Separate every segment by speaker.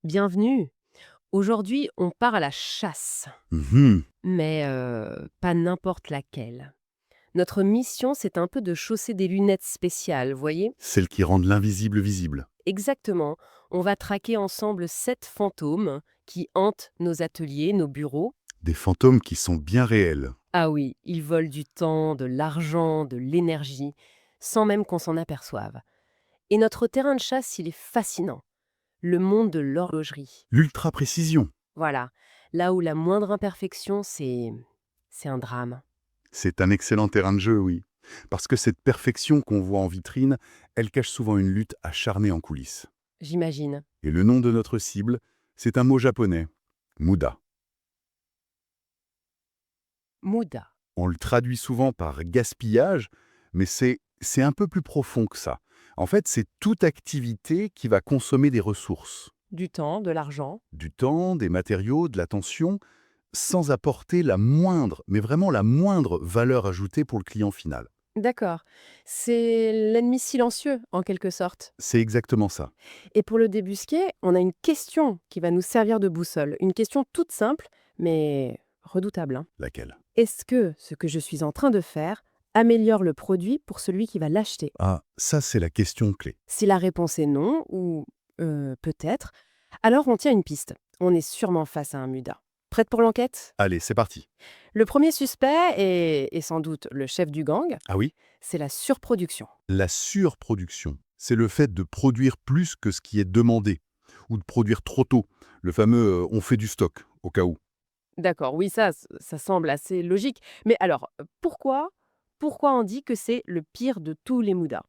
Speaker 1: Bienvenue. Aujourd'hui, on part à la chasse,
Speaker 2: Mhm.
Speaker 1: mais pas n'importe laquelle. Notre mission, c'est un peu de chausser des lunettes spéciales, voyez?
Speaker 2: Celles qui rendent l'invisible visible.
Speaker 1: Exactement. On va traquer ensemble 7 fantômes qui hantent nos ateliers, nos bureaux.
Speaker 2: Des fantômes qui sont bien réels.
Speaker 1: Ah oui, ils volent du temps, de l'argent, de l'énergie, sans même qu'on s'en aperçoive. Et notre terrain de chasse, il est fascinant. Le monde de l'horlogerie.
Speaker 2: L'ultra-précision.
Speaker 1: Voilà. Là où la moindre imperfection, c'est un drame.
Speaker 2: C'est un excellent terrain de jeu, oui. Parce que cette perfection qu'on voit en vitrine, elle cache souvent une lutte acharnée en coulisses.
Speaker 1: J'imagine.
Speaker 2: Et le nom de notre cible, c'est un mot japonais. Muda.
Speaker 1: Mouda.
Speaker 2: On le traduit souvent par gaspillage, mais c'est un peu plus profond que ça. En fait, c'est toute activité qui va consommer des ressources.
Speaker 1: Du temps, de l'argent.
Speaker 2: Du temps, des matériaux, de l'attention, sans apporter la moindre, mais vraiment la moindre valeur ajoutée pour le client final.
Speaker 1: D'accord. C'est l'ennemi silencieux, en quelque sorte.
Speaker 2: C'est exactement ça.
Speaker 1: Et pour le débusquer, on a une question qui va nous servir de boussole. Une question toute simple, mais redoutable, hein.
Speaker 2: Laquelle?
Speaker 1: Est-ce que ce que je suis en train de faire améliore le produit pour celui qui va l'acheter?
Speaker 2: Ah, ça c'est la question clé.
Speaker 1: Si la réponse est non, ou peut-être, alors on tient une piste. On est sûrement face à un muda. Prête pour l'enquête?
Speaker 2: Allez, c'est parti.
Speaker 1: Le premier suspect, et sans doute le chef du gang,
Speaker 2: Ah oui?
Speaker 1: c'est la surproduction.
Speaker 2: La surproduction, c'est le fait de produire plus que ce qui est demandé, ou de produire trop tôt. Le fameux on fait du stock, au cas où.
Speaker 1: D'accord, oui, ça semble assez logique. Mais alors, pourquoi on dit que c'est le pire de tous les mudas?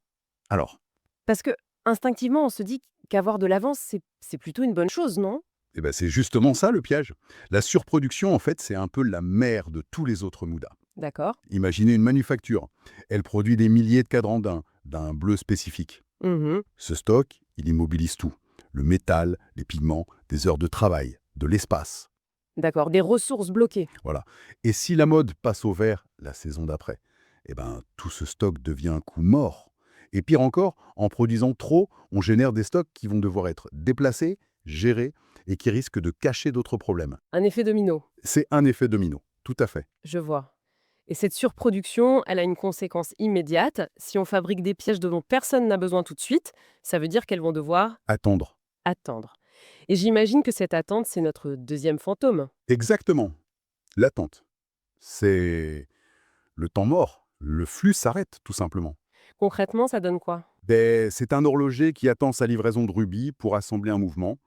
Speaker 2: Alors,
Speaker 1: Parce que instinctivement, on se dit qu'avoir de l'avance, c'est plutôt une bonne chose, non?
Speaker 2: eh ben, c'est justement ça le piège. La surproduction, en fait, c'est un peu la mère de tous les autres moudas.
Speaker 1: D'accord.
Speaker 2: Imaginez une manufacture. Elle produit des milliers de cadrans d'un bleu spécifique.
Speaker 1: Mhm.
Speaker 2: Ce stock, il immobilise tout. Le métal, les pigments, des heures de travail, de l'espace.
Speaker 1: D'accord, des ressources bloquées.
Speaker 2: Voilà. Et si la mode passe au vert la saison d'après, eh ben, tout ce stock devient un coup mort. Et pire encore, en produisant trop, on génère des stocks qui vont devoir être déplacés, gérés et qui risquent de cacher d'autres problèmes.
Speaker 1: Un effet domino,
Speaker 2: C'est un effet domino, tout à fait.
Speaker 1: je vois. Et cette surproduction, elle a une conséquence immédiate. Si on fabrique des pièges dont personne n'a besoin tout de suite, ça veut dire qu'elles vont devoir
Speaker 2: Attendre.
Speaker 1: attendre. Et j'imagine que cette attente, c'est notre deuxième fantôme.
Speaker 2: Exactement. L'attente. C'est le temps mort. Le flux s'arrête, tout simplement.
Speaker 1: Concrètement, ça donne quoi?
Speaker 2: C'est un horloger qui attend sa livraison de rubis pour assembler un mouvement.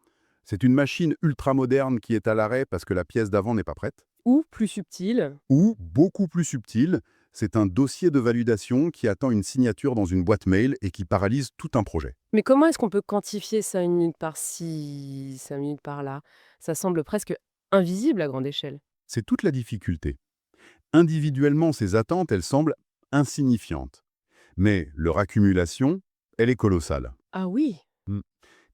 Speaker 2: C'est une machine ultra moderne qui est à l'arrêt parce que la pièce d'avant n'est pas prête.
Speaker 1: Ou, plus subtil,
Speaker 2: Ou, beaucoup plus subtil, c'est un dossier de validation qui attend une signature dans une boîte mail et qui paralyse tout un projet.
Speaker 1: mais comment est-ce qu'on peut quantifier ça 1 minute par-ci, 5 minutes par-là? Ça semble presque invisible à grande échelle.
Speaker 2: C'est toute la difficulté. Individuellement, ces attentes, elles semblent insignifiantes. Mais leur accumulation, elle est colossale.
Speaker 1: Ah oui?
Speaker 2: Mm.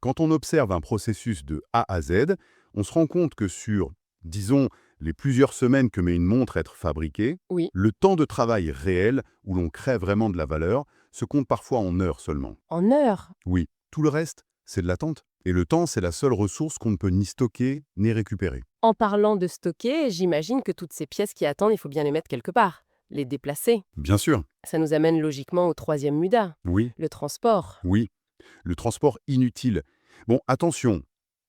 Speaker 2: Quand on observe un processus de A à Z, on se rend compte que sur, disons, les plusieurs semaines que met une montre à être fabriquée,
Speaker 1: Oui.
Speaker 2: le temps de travail réel, où l'on crée vraiment de la valeur, se compte parfois en heures seulement.
Speaker 1: En heures?
Speaker 2: Oui, tout le reste, c'est de l'attente. Et le temps, c'est la seule ressource qu'on ne peut ni stocker ni récupérer.
Speaker 1: En parlant de stocker, j'imagine que toutes ces pièces qui attendent, il faut bien les mettre quelque part, les déplacer.
Speaker 2: Bien sûr,
Speaker 1: Ça nous amène logiquement au troisième muda,
Speaker 2: oui,
Speaker 1: le transport.
Speaker 2: oui, le transport inutile. Bon, attention,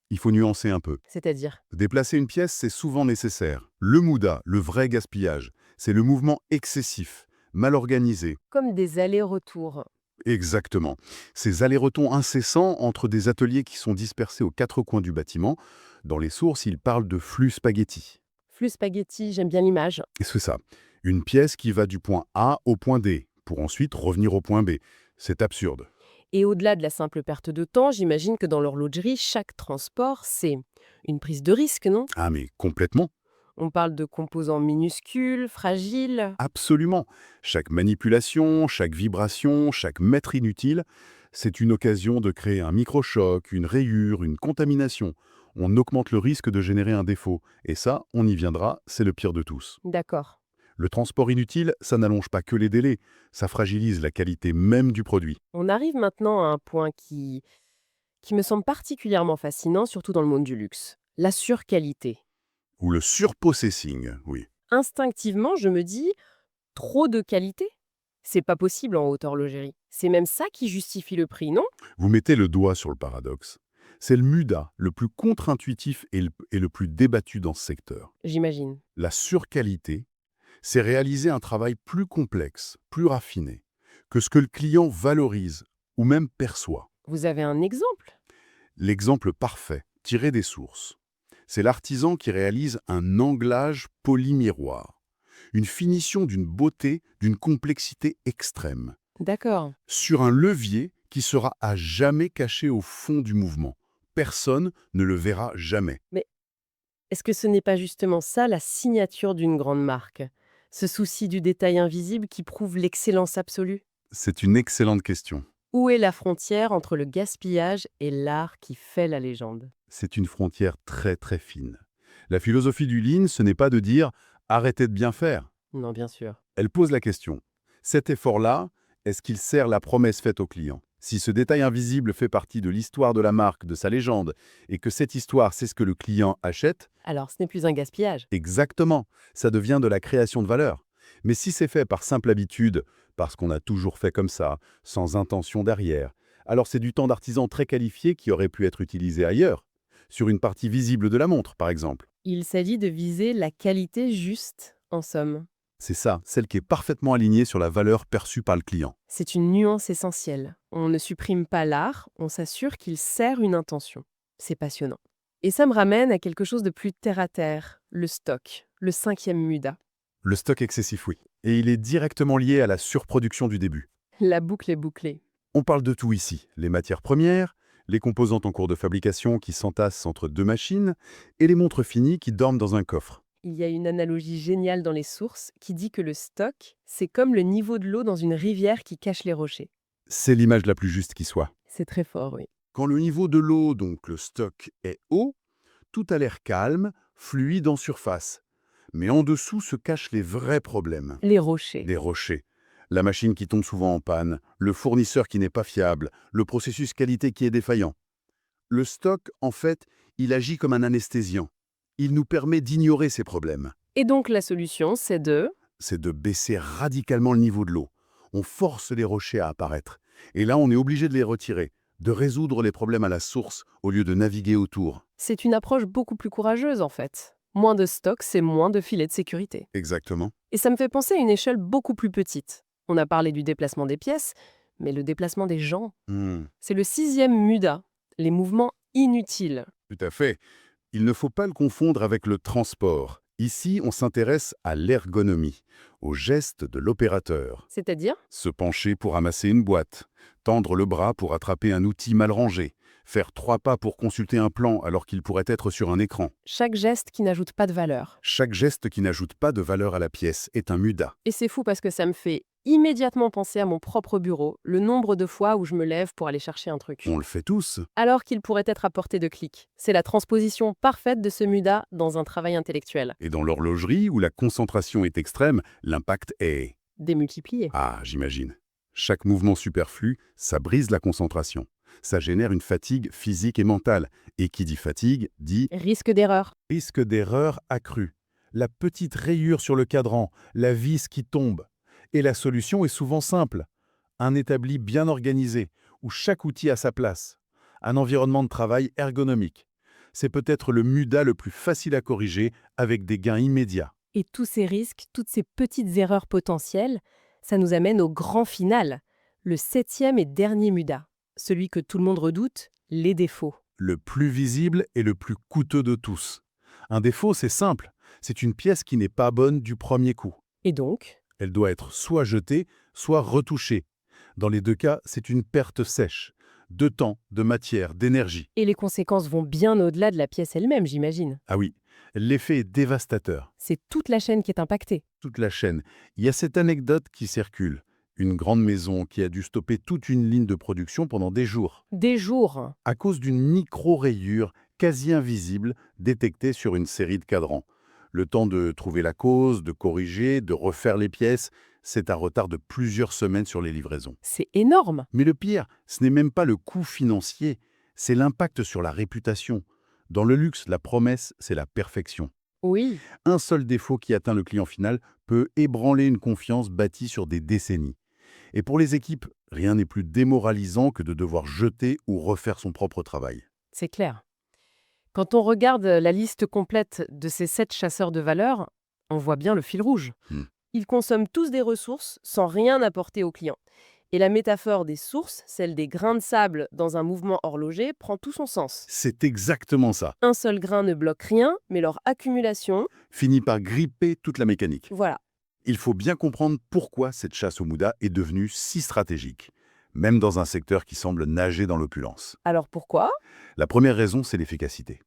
Speaker 2: il faut nuancer un peu.
Speaker 1: C'est-à-dire?
Speaker 2: Déplacer une pièce, c'est souvent nécessaire. Le muda, le vrai gaspillage, c'est le mouvement excessif, mal organisé.
Speaker 1: Comme des allers-retours.
Speaker 2: Exactement. Ces allers-retours incessants entre des ateliers qui sont dispersés aux quatre coins du bâtiment. Dans les sources, ils parlent de flux spaghetti.
Speaker 1: Flux spaghetti, j'aime bien l'image.
Speaker 2: Et c'est ça. Une pièce qui va du point A au point D, pour ensuite revenir au point B. C'est absurde.
Speaker 1: Et au-delà de la simple perte de temps, j'imagine que dans l'horlogerie, chaque transport, c'est une prise de risque, non?
Speaker 2: Ah mais complètement.
Speaker 1: On parle de composants minuscules, fragiles.
Speaker 2: Absolument. Chaque manipulation, chaque vibration, chaque mètre inutile, c'est une occasion de créer un microchoc, une rayure, une contamination. On augmente le risque de générer un défaut. Et ça, on y viendra, c'est le pire de tous.
Speaker 1: D'accord.
Speaker 2: Le transport inutile, ça n'allonge pas que les délais, ça fragilise la qualité même du produit.
Speaker 1: On arrive maintenant à un point qui qui me semble particulièrement fascinant, surtout dans le monde du luxe. La surqualité.
Speaker 2: Ou le surprocessing, oui.
Speaker 1: Instinctivement, je me dis, trop de qualité? C'est pas possible en haute horlogerie. C'est même ça qui justifie le prix, non?
Speaker 2: Vous mettez le doigt sur le paradoxe. C'est le MUDA le plus contre-intuitif et le plus débattu dans ce secteur.
Speaker 1: J'imagine.
Speaker 2: La surqualité, c'est réaliser un travail plus complexe, plus raffiné, que ce que le client valorise ou même perçoit.
Speaker 1: Vous avez un exemple?
Speaker 2: L'exemple parfait, tiré des sources, c'est l'artisan qui réalise un anglage polymiroir, une finition d'une beauté, d'une complexité extrême,
Speaker 1: D'accord.
Speaker 2: sur un levier qui sera à jamais caché au fond du mouvement. Personne ne le verra jamais.
Speaker 1: Mais est-ce que ce n'est pas justement ça la signature d'une grande marque? Ce souci du détail invisible qui prouve l'excellence absolue?
Speaker 2: C'est une excellente question.
Speaker 1: Où est la frontière entre le gaspillage et l'art qui fait la légende?
Speaker 2: C'est une frontière très très fine. La philosophie du Lean, ce n'est pas de dire «arrêtez de bien faire».
Speaker 1: Non, bien sûr.
Speaker 2: Elle pose la question. Cet effort-là, est-ce qu'il sert la promesse faite au client? Si ce détail invisible fait partie de l'histoire de la marque, de sa légende, et que cette histoire, c'est ce que le client achète,
Speaker 1: Alors, ce n'est plus un gaspillage.
Speaker 2: exactement, ça devient de la création de valeur. Mais si c'est fait par simple habitude, parce qu'on a toujours fait comme ça, sans intention derrière, alors c'est du temps d'artisan très qualifié qui aurait pu être utilisé ailleurs, sur une partie visible de la montre, par exemple.
Speaker 1: Il s'agit de viser la qualité juste, en somme.
Speaker 2: C'est ça, celle qui est parfaitement alignée sur la valeur perçue par le client.
Speaker 1: C'est une nuance essentielle. On ne supprime pas l'art, on s'assure qu'il sert une intention. C'est passionnant. Et ça me ramène à quelque chose de plus terre-à-terre, le stock, le cinquième MUDA.
Speaker 2: Le stock excessif, oui. Et il est directement lié à la surproduction du début.
Speaker 1: La boucle est bouclée.
Speaker 2: On parle de tout ici, les matières premières, les composantes en cours de fabrication qui s'entassent entre deux machines, et les montres finies qui dorment dans un coffre.
Speaker 1: Il y a une analogie géniale dans les sources qui dit que le stock, c'est comme le niveau de l'eau dans une rivière qui cache les rochers.
Speaker 2: C'est l'image la plus juste qui soit.
Speaker 1: C'est très fort, oui.
Speaker 2: Quand le niveau de l'eau, donc le stock, est haut, tout a l'air calme, fluide en surface. Mais en dessous se cachent les vrais problèmes.
Speaker 1: Les rochers.
Speaker 2: Les rochers. La machine qui tombe souvent en panne, le fournisseur qui n'est pas fiable, le processus qualité qui est défaillant. Le stock, en fait, il agit comme un anesthésiant. Il nous permet d'ignorer ces problèmes.
Speaker 1: Et donc la solution, c'est de...
Speaker 2: C'est de baisser radicalement le niveau de l'eau. On force les rochers à apparaître. Et là, on est obligé de les retirer, de résoudre les problèmes à la source au lieu de naviguer autour.
Speaker 1: C'est une approche beaucoup plus courageuse, en fait. Moins de stock, c'est moins de filets de sécurité.
Speaker 2: Exactement.
Speaker 1: Et ça me fait penser à une échelle beaucoup plus petite. On a parlé du déplacement des pièces, mais le déplacement des gens, c'est le sixième MUDA, les mouvements inutiles.
Speaker 2: Tout à fait. Il ne faut pas le confondre avec le transport. Ici, on s'intéresse à l'ergonomie, au geste de l'opérateur.
Speaker 1: C'est-à-dire,
Speaker 2: Se pencher pour amasser une boîte, tendre le bras pour attraper un outil mal rangé, faire 3 pas pour consulter un plan alors qu'il pourrait être sur un écran.
Speaker 1: chaque geste qui n'ajoute pas de valeur.
Speaker 2: Chaque geste qui n'ajoute pas de valeur à la pièce est un MUDA.
Speaker 1: Et c'est fou parce que ça me fait immédiatement penser à mon propre bureau, le nombre de fois où je me lève pour aller chercher un truc.
Speaker 2: On le fait tous.
Speaker 1: Alors qu'il pourrait être à portée de clic. C'est la transposition parfaite de ce MUDA dans un travail intellectuel.
Speaker 2: Et dans l'horlogerie, où la concentration est extrême, l'impact est...
Speaker 1: Démultiplié.
Speaker 2: Ah, j'imagine. Chaque mouvement superflu, ça brise la concentration. Ça génère une fatigue physique et mentale. Et qui dit fatigue, dit
Speaker 1: Risque d'erreur.
Speaker 2: risque d'erreur accru. La petite rayure sur le cadran, la vis qui tombe. Et la solution est souvent simple. Un établi bien organisé, où chaque outil a sa place. Un environnement de travail ergonomique. C'est peut-être le MUDA le plus facile à corriger avec des gains immédiats.
Speaker 1: Et tous ces risques, toutes ces petites erreurs potentielles, ça nous amène au grand final, le septième et dernier MUDA. Celui que tout le monde redoute, les défauts.
Speaker 2: Le plus visible et le plus coûteux de tous. Un défaut, c'est simple. C'est une pièce qui n'est pas bonne du premier coup.
Speaker 1: Et donc,
Speaker 2: Elle doit être soit jetée, soit retouchée. Dans les deux cas, c'est une perte sèche. De temps, de matière, d'énergie.
Speaker 1: et les conséquences vont bien au-delà de la pièce elle-même, j'imagine.
Speaker 2: Ah oui, l'effet est dévastateur.
Speaker 1: C'est toute la chaîne qui est impactée.
Speaker 2: Toute la chaîne. Il y a cette anecdote qui circule. Une grande maison qui a dû stopper toute une ligne de production pendant des jours,
Speaker 1: Des jours.
Speaker 2: à cause d'une micro-rayure quasi invisible détectée sur une série de cadrans. Le temps de trouver la cause, de corriger, de refaire les pièces, c'est un retard de plusieurs semaines sur les livraisons.
Speaker 1: C'est énorme.
Speaker 2: Mais le pire, ce n'est même pas le coût financier, C'est l'impact sur la réputation. Dans le luxe, la promesse, c'est la perfection.
Speaker 1: Oui,
Speaker 2: Un seul défaut qui atteint le client final peut ébranler une confiance bâtie sur des décennies. Et pour les équipes, rien n'est plus démoralisant que de devoir jeter ou refaire son propre travail.
Speaker 1: c'est clair. Quand on regarde la liste complète de ces 7 chasseurs de valeur, on voit bien le fil rouge.
Speaker 2: Hmm.
Speaker 1: Ils consomment tous des ressources sans rien apporter aux clients. Et la métaphore des sources, celle des grains de sable dans un mouvement horloger, prend tout son sens.
Speaker 2: C'est exactement ça.
Speaker 1: Un seul grain ne bloque rien, mais leur accumulation,
Speaker 2: Finit par gripper toute la mécanique.
Speaker 1: voilà.
Speaker 2: Il faut bien comprendre pourquoi cette chasse au Mouda est devenue si stratégique, même dans un secteur qui semble nager dans l'opulence.
Speaker 1: Alors pourquoi?
Speaker 2: La première raison, c'est l'efficacité.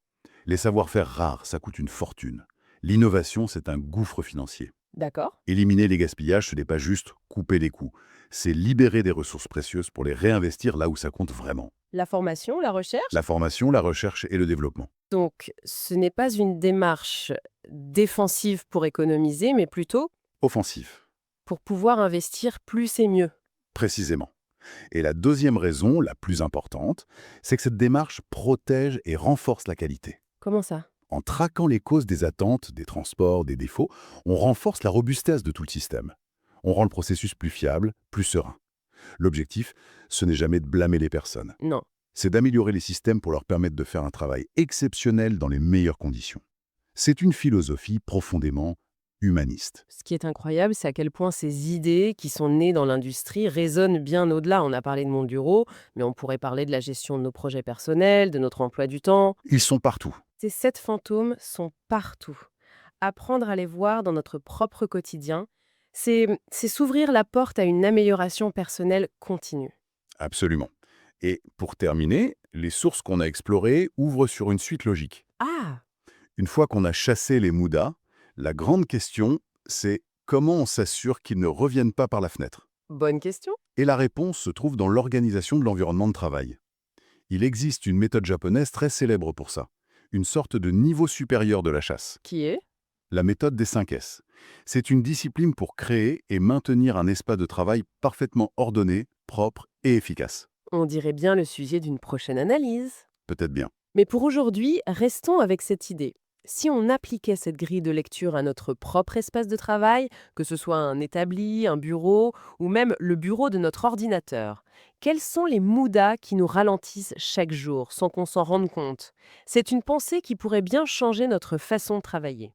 Speaker 2: Les savoir-faire rares, ça coûte une fortune. L'innovation, c'est un gouffre financier.
Speaker 1: D'accord.
Speaker 2: Éliminer les gaspillages, ce n'est pas juste couper les coûts. C'est libérer des ressources précieuses pour les réinvestir là où ça compte vraiment.
Speaker 1: La formation, la recherche?
Speaker 2: La formation, la recherche et le développement.
Speaker 1: Donc, ce n'est pas une démarche défensive pour économiser, mais plutôt
Speaker 2: Offensif,
Speaker 1: pour pouvoir investir plus et mieux.
Speaker 2: précisément. Et la deuxième raison, la plus importante, c'est que cette démarche protège et renforce la qualité.
Speaker 1: Comment ça?
Speaker 2: En traquant les causes des attentes, des transports, des défauts, on renforce la robustesse de tout le système. On rend le processus plus fiable, plus serein. L'objectif, ce n'est jamais de blâmer les personnes.
Speaker 1: Non.
Speaker 2: C'est d'améliorer les systèmes pour leur permettre de faire un travail exceptionnel dans les meilleures conditions. C'est une philosophie profondément humaniste.
Speaker 1: Ce qui est incroyable, c'est à quel point ces idées qui sont nées dans l'industrie résonnent bien au-delà. On a parlé de monde bureau, mais on pourrait parler de la gestion de nos projets personnels, de notre emploi du temps.
Speaker 2: Ils sont partout.
Speaker 1: Ces 7 fantômes sont partout. Apprendre à les voir dans notre propre quotidien, c'est s'ouvrir la porte à une amélioration personnelle continue.
Speaker 2: Absolument. Et pour terminer, les sources qu'on a explorées ouvrent sur une suite logique.
Speaker 1: Ah,
Speaker 2: Une fois qu'on a chassé les Moudas, la grande question, c'est comment on s'assure qu'ils ne reviennent pas par la fenêtre.
Speaker 1: bonne question.
Speaker 2: Et la réponse se trouve dans l'organisation de l'environnement de travail. Il existe une méthode japonaise très célèbre pour ça, une sorte de niveau supérieur de la chasse,
Speaker 1: Qui est?
Speaker 2: la méthode des 5 S. C'est une discipline pour créer et maintenir un espace de travail parfaitement ordonné, propre et efficace.
Speaker 1: On dirait bien le sujet d'une prochaine analyse.
Speaker 2: Peut-être bien.
Speaker 1: Mais pour aujourd'hui, restons avec cette idée. Si on appliquait cette grille de lecture à notre propre espace de travail, que ce soit un établi, un bureau ou même le bureau de notre ordinateur, quels sont les moudas qui nous ralentissent chaque jour sans qu'on s'en rende compte? C'est une pensée qui pourrait bien changer notre façon de travailler.